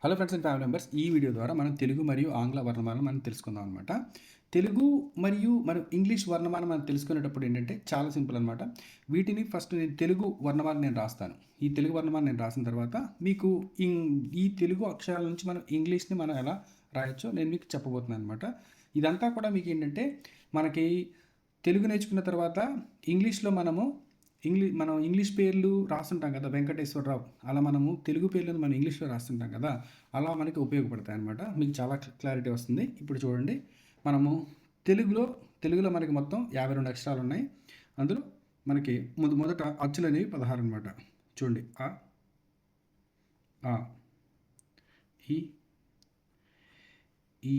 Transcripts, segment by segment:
Hello friends and family members, ఈ video ద్వారా మనం తెలుగు మరియు ఆంగ్ల వర్ణమాలను మనం తెలుసుకుందాం అనమాట. తెలుగు మరియు మనం ఇంగ్లీష్ వర్ణమాల మనం తెలుసుకునేటప్పుడు ఏంటంటే చాలా సింపుల్ అనమాట. వీటిని ఫస్ట్ నేను తెలుగు వర్ణమాల నేను రాస్తాను. ఈ తెలుగు వర్ణమాల నేను రాసిన తర్వాత మీకు ఈ తెలుగు అక్షరాల నుంచి మనం ఇంగ్లీష్ని మనం ఎలా రాయొచ్చో నేను మీకు చెప్పబోతున్నాను అనమాట. ఇదంతా కూడా మీకు ఏంటంటే మనకి తెలుగు నేర్చుకున్న తర్వాత ఇంగ్లీష్లో మనం ఇంగ్లీష్ పేర్లు రాస్తుంటాం కదా, వెంకటేశ్వరరావు, అలా మనము తెలుగు పేర్లను మనం ఇంగ్లీష్లో రాస్తుంటాం కదా, అలా మనకి ఉపయోగపడతాయి అనమాట. మీకు చాలా క్లారిటీ వస్తుంది. ఇప్పుడు చూడండి, మనము తెలుగులో మనకి మొత్తం 52 అక్షరాలు ఉన్నాయి. అందులో మనకి మొదట అచ్చులు అనేవి 16 అనమాట. చూడండి, ఆ ఈ ఈ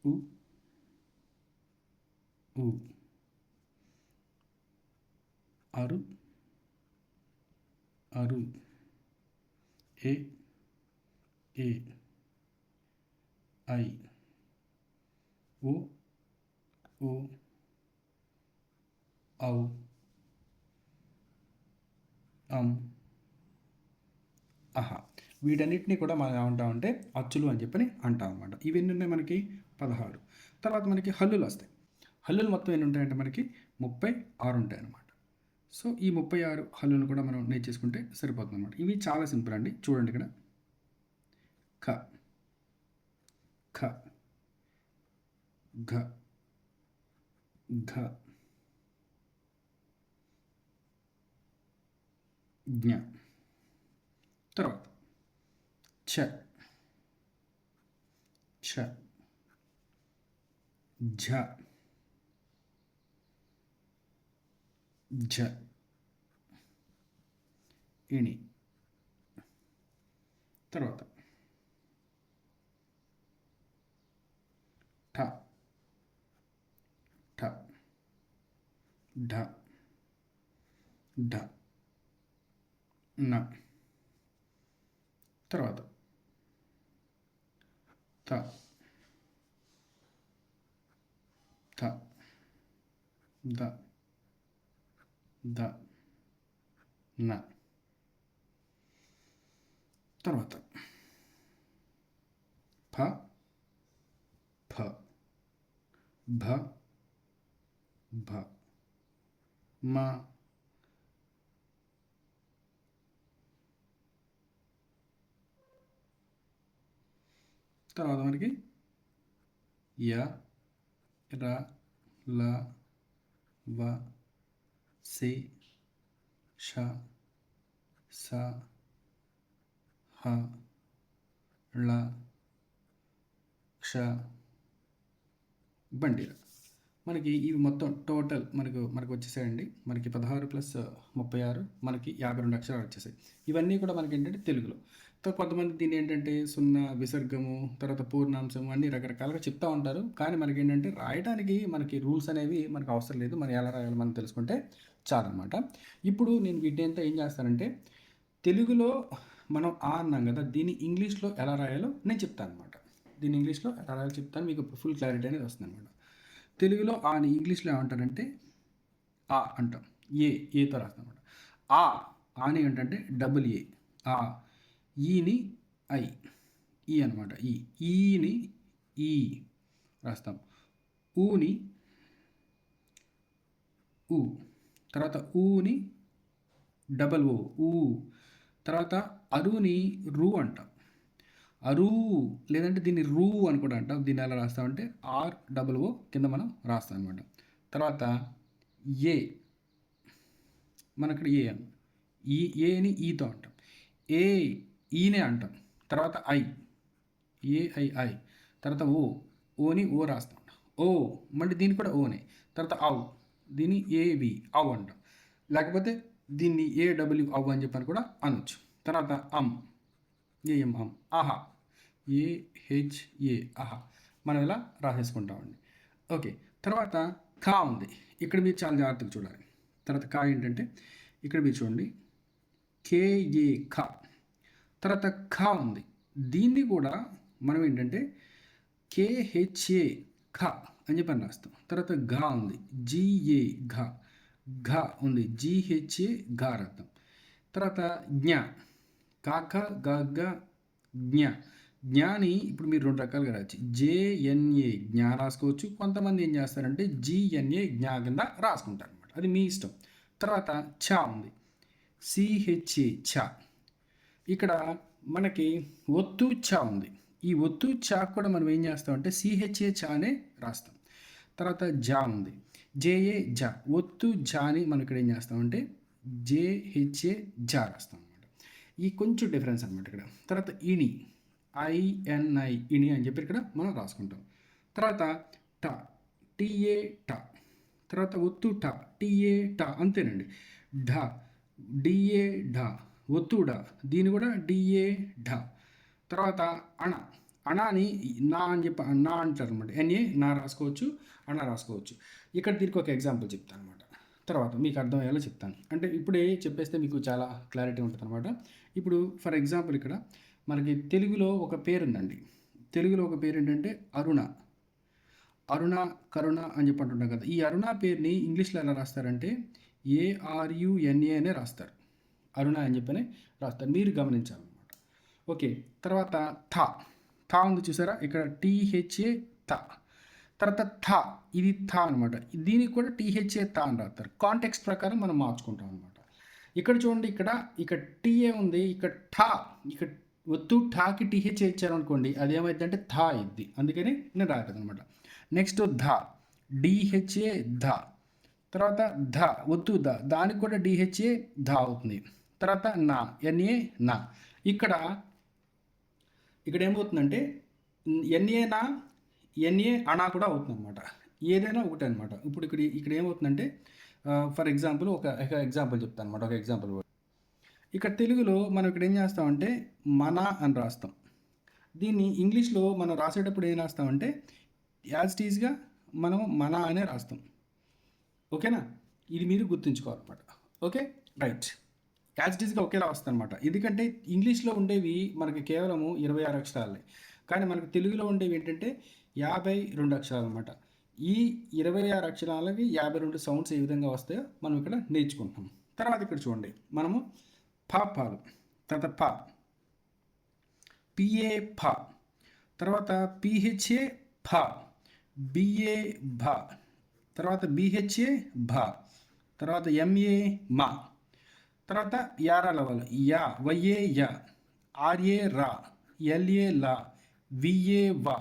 ఉ ఉ అరు అరు ఏ ఏ ఐ ఓ ఓ ఔ అం అహా. వీటన్నిటిని కూడా మనం ఏమంటామంటే అచ్చులు అని చెప్పని అంటాం అనమాట. ఇవన్నీ ఉన్నాయి మనకి 16. తర్వాత మనకి హల్లులు వస్తాయి. హల్లులు మొత్తం ఎన్ని ఉంటాయంటే మనకి 36 ఉంటాయి అనమాట. సో ఈ 36 హల్లులను కూడా మనం నేర్చేసుకుంటే సరిపోతుంది అనమాట. ఇవి చాలా సింపుల్ అండి. చూడండి, ఇక్కడ ఖ ఖ ఘ ఘ జ్ఞ. తర్వాత ఛ ఛ ఝ ఝ ఇణి. తర్వాత ఠ ఠ ఢ ఢ న. తర్వాత థ థ ద ద న. తర్వాత ఫ ఫ భ భ మ తర్వాత మనకి య ర ల వ సే ష స హ ళ క్ష బండిర. మనకి ఇవి మొత్తం టోటల్ మనకు వచ్చేసాయండి. మనకి 16 + 36 మనకి 52 అక్షరాలు వచ్చేసాయి. ఇవన్నీ కూడా మనకి ఏంటంటే తెలుగులో. కొంతమంది దీన్ని ఏంటంటే సున్నా, విసర్గము, తర్వాత పూర్ణాంశం అన్నీ రకరకాలుగా చెప్తూ ఉంటారు. కానీ మనకి ఏంటంటే రాయడానికి మనకి రూల్స్ అనేవి మనకు అవసరం లేదు. మనం ఎలా రాయాలో మనం తెలుసుకుంటే చాలన్నమాట. ఇప్పుడు నేను వీటిని అంతా ఏం చేస్తానంటే, తెలుగులో మనం ఆ అన్నాం కదా, దీన్ని ఇంగ్లీష్లో ఎలా రాయాలో నేను చెప్తాను అనమాట. దీన్ని ఇంగ్లీష్లో ఎలా రాయాలో చెప్తాను, మీకు ఫుల్ క్లారిటీ అనేది వస్తుంది అనమాట. తెలుగులో ఆని ఇంగ్లీష్లో ఏమంటారంటే ఆ అంటాం. ఏతో రాస్తాం అనమాట. ఆని ఏంటంటే డబుల్ ఏ. ఆ. ఈని ఐ. ఈ అనమాట. ఈని ఈ రాస్తాం. ఊని ఊ. తర్వాత ఊని డబల్ ఓ ఊ. తర్వాత అరుని రూ అంటాం. అరు, లేదంటే దీన్ని రూ అని కూడా అంటాం. దీన్ని ఎలా రాస్తామంటే ROO కింద మనం రాస్తాం అనమాట. తర్వాత ఏ, మనక్కడ ఏ అని ఏని ఈతో అంటాం. ఈనే అంటాం. తర్వాత ఐ. తర్వాత ఓని ఓ రాస్తాం. ఓ, మళ్ళీ దీన్ని కూడా ఓనే. తర్వాత దీన్ని ఏవి అవ్ అంటాం. లేకపోతే దీన్ని AW అవ్ అని చెప్పని కూడా అనొచ్చు. తర్వాత ఏఎం ఆహా, AHA ఆహా. మనం ఇలా రాసేసుకుంటామండి. ఓకే. తర్వాత ఖా ఉంది. ఇక్కడ మీరు చాలా జాగ్రత్తగా చూడాలి. తర్వాత ఖా ఏంటంటే ఇక్కడ మీరు చూడండి, KA ఖ. తర్వాత ఖా ఉంది. దీన్ని కూడా మనం ఏంటంటే KHA ఖ అని చెప్పని రాస్తాం. తర్వాత ఘా ఉంది, GA ఘ. ఘ ఉంది, GHA ఘ రాస్తాం. తర్వాత జ్ఞ, కాక గగ జ్ఞ. జ్ఞాని ఇప్పుడు మీరు 2 రకాలుగా రాయొచ్చు. జేఎన్ఏ జ్ఞా రాసుకోవచ్చు. కొంతమంది ఏం చేస్తారంటే జీఎన్ఏ జ్ఞా కింద రాసుకుంటారనమాట. అది మీ ఇష్టం. తర్వాత ఛ ఉంది. సిహెచ్ఏ ఛ. ఇక్కడ మనకి ఒత్తు ఛ ఉంది. ఈ ఒత్తు ఛ కూడా మనం ఏం చేస్తామంటే సిహెచ్ఏ ఛ అనే రాస్తాం. తర్వాత జా ఉంది. జేఏ జా. ఒత్తు జాని మనం ఇక్కడ ఏం చేస్తామంటే జేహెచ్ఏ జా రాస్తాం అనమాట. ఈ కొంచెం డిఫరెన్స్ అనమాట ఇక్కడ. తర్వాత ఇని, ఐఎన్ఐ ఇని అని చెప్పి ఇక్కడ మనం రాసుకుంటాం. తర్వాత ట, టిఏ ట. తర్వాత ఒత్తు ట, టిఏ ట అంతేనండి. ఢ, డిఏ ఢ. ఒత్తు ఢ, దీన్ని కూడా డిఏ ఢ. తర్వాత అణ, అణాని నా అని చెప్పి నా అంటారు అనమాట. ఎన్ఏ నా రాసుకోవచ్చు, అణ రాసుకోవచ్చు. ఇక్కడ దీనికి ఒక ఎగ్జాంపుల్ చెప్తాను అనమాట. తర్వాత మీకు అర్థమయ్యేలా చెప్తాను. అంటే ఇప్పుడే చెప్పేస్తే మీకు చాలా క్లారిటీ ఉంటుంది అనమాట. ఇప్పుడు ఫర్ ఎగ్జాంపుల్ ఇక్కడ మనకి తెలుగులో ఒక పేరు ఉందండి. తెలుగులో ఒక పేరు ఏంటంటే అరుణ. అరుణ, కరుణ అని చెప్పి అంటుంటాం కదా. ఈ అరుణ పేరుని ఇంగ్లీష్లో ఎలా రాస్తారంటే ఏఆర్యుఎన్ఏ అనే రాస్తారు. అరుణ అని చెప్పని రాస్తారు. మీరు గమనించాలన్నమాట. ఓకే. తర్వాత థ, థ ఉంది చూసారా ఇక్కడ, టీహెచ్ఏ థ. తర్వాత థ, ఇది థ అనమాట. దీనికి కూడా టీహెచ్ఏ థ అని రాస్తారు. కాంటెక్స్ట్ ప్రకారం మనం మార్చుకుంటాం అనమాట. ఇక్కడ చూడండి, ఇక్కడ టీఏ ఉంది, ఇక్కడ ఠ, ఇక్కడ ఒత్తు ఠాకి టీహెచ్ఏ ఇచ్చారనుకోండి, అదేమైందంటే థ ఇద్ది. అందుకని నేను రాయలేదు అనమాట. నెక్స్ట్ ధ, డిహెచ్ఏ ధ. తర్వాత ధ, ఒత్తు ధ, దానికి కూడా డిహెచ్ఏ ధ అవుతుంది. తర్వాత నా, ఎన్ఏ నా. ఇక్కడ ఏమవుతుందంటే ఎన్ఏ నా, ఎన్ఏ అనా కూడా అవుతుంది అనమాట. ఏదైనా ఒకటే అనమాట. ఇప్పుడు ఇక్కడ ఏమవుతుందంటే ఫర్ ఎగ్జాంపుల్ ఒక ఎగ్జాంపుల్ చెప్తాను అనమాట. ఒక ఎగ్జాంపుల్ ఇక్కడ తెలుగులో మనం ఇక్కడ ఏం చేస్తామంటే మన అని రాస్తాం. దీన్ని ఇంగ్లీష్లో మనం రాసేటప్పుడు ఏం రాస్తామంటే యాజ్ ఇట్ ఈజ్గా మనం మన అనే రాస్తాం. ఓకేనా? ఇది మీరు గుర్తుంచుకోవాలన్నమాట. Okay, right. యాజ్ ఇట్ ఈజ్గా ఒకేలా వస్తుంది అనమాట. ఎందుకంటే ఇంగ్లీష్లో ఉండేవి మనకి కేవలము 26 అక్షరాలే, కానీ మనకు తెలుగులో ఉండేవి ఏంటంటే 52 అక్షరాలు అనమాట. ఈ 26 అక్షరాలకి 52 సౌండ్స్ ఏ విధంగా వస్తాయో మనం ఇక్కడ నేర్చుకుంటాం. తర్వాత ఇక్కడ చూడండి, మనము పాలు, తర్వాత పిఏ ఫ, తర్వాత పిహెచ్ఏ ఫ, బిఏ భ, తర్వాత బిహెచ్ఏ భ, తర్వాత ఎంఏ మా, తర్వాత యారా లవల్ యా, వైఏ యా, ఆర్ఏ రా, ఎల్ఏ లా, విఏ వా,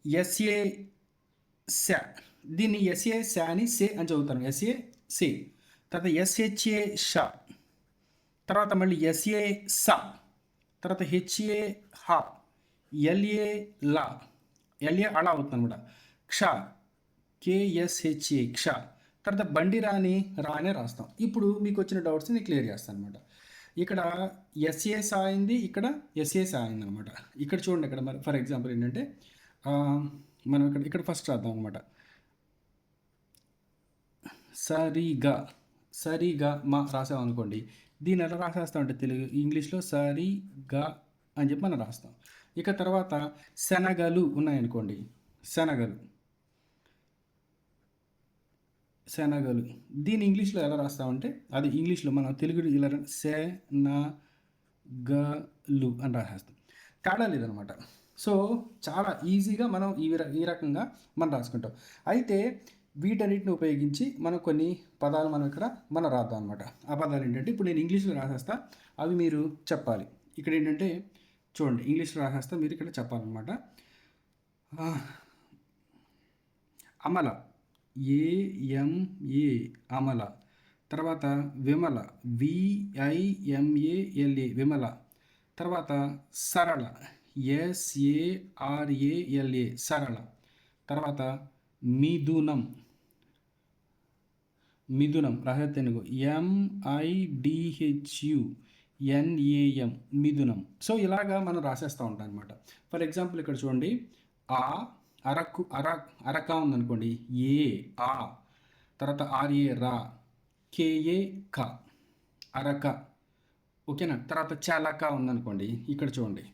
ఎస్ఏ సా. దీన్ని ఎస్ఏ సా అని సే అని చదువుతాను. ఎస్ఏ సే. తర్వాత ఎస్హెచ్ఏ షా, తర్వాత మళ్ళీ ఎస్ఏ సా, తర్వాత హెచ్ఏ హా, ఎల్ఏ లా, ఎల్ఏ అలా అవుతుంది అనమాట. క్ష, కేఎస్హెచ్ఏ క్ష. తర్వాత బండి రాని రా అనే రాస్తాం. ఇప్పుడు మీకు వచ్చిన డౌట్స్ని క్లియర్ చేస్తాను అనమాట. ఇక్కడ ఎస్ఏ సా అయింది, ఇక్కడ ఎస్ఏ సా అయింది అనమాట. ఇక్కడ చూడండి, ఇక్కడ మరి ఫర్ ఎగ్జాంపుల్ ఏంటంటే మనం ఇక్కడ ఫస్ట్ రాద్దాం అనమాట. సరిగా మా రాసామనుకోండి, దీన్ని ఎలా రాసేస్తామంటే తెలుగు ఇంగ్లీష్లో సరిగా అని చెప్పి మనం రాస్తాం. ఇక తర్వాత శనగలు ఉన్నాయనుకోండి, శనగలు దీన్ని ఇంగ్లీష్లో ఎలా రాస్తామంటే అది ఇంగ్లీష్లో మనం తెలుగు ఇలా శనగలు అని రాసేస్తాం. తేడా లేదనమాట. సో చాలా ఈజీగా మనం ఈ రకంగా మనం రాసుకుంటాం. అయితే వీటన్నిటిని ఉపయోగించి మనం కొన్ని పదాలు మనం రాద్దాం అనమాట. ఆ పదాలు ఏంటంటే ఇప్పుడు నేను ఇంగ్లీష్లో రాసేస్తా, అవి మీరు చెప్పాలి. ఇక్కడ ఏంటంటే చూడండి, ఇంగ్లీష్లో రాసేస్తా, మీరు ఇక్కడ చెప్పాలన్నమాట. అమల, ఏఎంఏ అమల. తర్వాత విమల, విఐఎంఏఎల్ఏ విమల. తర్వాత సరళ, SARALA సరళ. తర్వాత మిథునం రహతెనుగు, MIDHUNAM మిథునం. సో ఇలాగా మనం రాసేస్తూ ఉంటాం అనమాట. ఫర్ ఎగ్జాంపుల్ ఇక్కడ చూడండి, అరక ఉందనుకోండి, ఆ. తర్వాత RA రా, KA క, అరక. ఓకేనా? తర్వాత చాలక ఉందనుకోండి, ఇక్కడ చూడండి,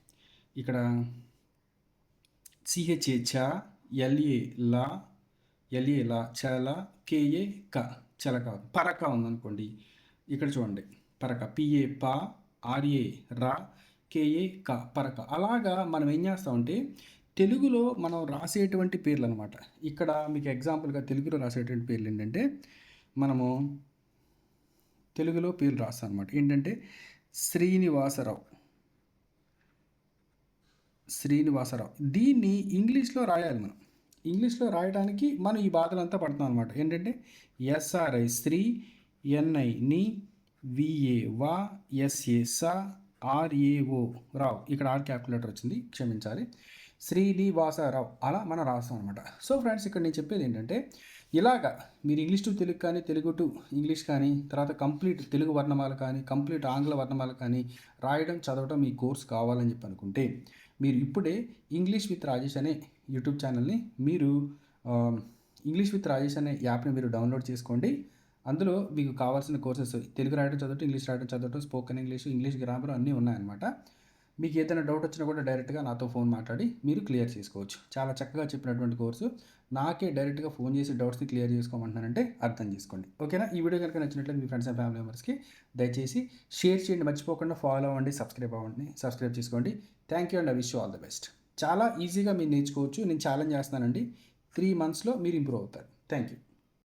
ఇక్కడ CHA చ, LA లా, చల, KA క, చలక. పరక ఉందనుకోండి, ఇక్కడ చూడండి పరక, పిఏ పా, ఆర్ఏ రా, కేఏ క, పరక. అలాగా మనం ఏం చేస్తామంటే తెలుగులో మనం రాసేటువంటి పేర్లు అనమాట. ఇక్కడ మీకు ఎగ్జాంపుల్గా తెలుగులో రాసేటువంటి పేర్లు ఏంటంటే మనము తెలుగులో పేర్లు రాస్తాం అనమాట. ఏంటంటే శ్రీనివాసరావు, శ్రీనివాసరావు. దీన్ని ఇంగ్లీష్లో రాయాలి మనం. ఇంగ్లీష్లో రాయడానికి మనం ఈ బాధలంతా పడుతున్నాం అనమాట. ఏంటంటే ఎస్ఆర్ఐ శ్రీ, ఎన్ఐ ని, విఏ వా, ఎస్ఏ సా, ఆర్ఏఓ రావు. ఇక్కడ ఆర్ క్యాల్కులేటర్ వచ్చింది, క్షమించాలి. శ్రీనివాసరావు అలా మనం రాస్తాం అనమాట. సో ఫ్రెండ్స్, ఇక్కడ నేను చెప్పేది ఏంటంటే ఇలాగా మీరు ఇంగ్లీష్ టు తెలుగు కానీ, తెలుగు టు ఇంగ్లీష్ కానీ, తర్వాత కంప్లీట్ తెలుగు వర్ణమాల కానీ, కంప్లీట్ ఆంగ్ల వర్ణమాల కానీ రాయడం, చదవడం మీ కోర్స్ కావాలని చెప్పి అనుకుంటే మీరు ఇప్పుడే ఇంగ్లీష్ విత్ రాజేష్ అనే యూట్యూబ్ ఛానల్ని మీరు ఇంగ్లీష్ విత్ రాజేష్ అనే యాప్ని మీరు డౌన్లోడ్ చేసుకోండి. అందులో మీకు కావాల్సిన కోర్సెస్ తెలుగు రాయడం చదవటం, ఇంగ్లీష్ రాయడం చదవటం, స్పోకెన్ ఇంగ్లీష్, ఇంగ్లీష్ గ్రామర్ అన్నీ ఉన్నాయన్నమాట. మీకు ఏదైనా డౌట్ వచ్చినా కూడా డైరెక్ట్గా నాతో ఫోన్ మాట్లాడి మీరు క్లియర్ చేసుకోవచ్చు. చాలా చక్కగా చెప్పినటువంటి కోర్సు. నాకే డైరెక్ట్గా ఫోన్ చేసి డౌట్స్ని క్లియర్ చేసుకోమంటున్నానంటే అర్థం చేసుకోండి. ఓకేనా? ఈ వీడియో కనుక నచ్చినట్లయితే మీ ఫ్రెండ్స్ అండ్ ఫ్యామిలీ మెంబర్స్కి దయచేసి షేర్ చేయండి, మర్చిపోకుండా ఫాలో అవ్వండి, సబ్స్క్రైబ్ చేసుకోండి. Thank you and I wish you all the best. చాలా ఈజీగా మీరు నేర్చుకోవచ్చు. నేను ఛాలెంజ్ చేస్తున్నానండి, 3 monthsలో మీరు ఇంప్రూవ్ అవుతారు. Thank you.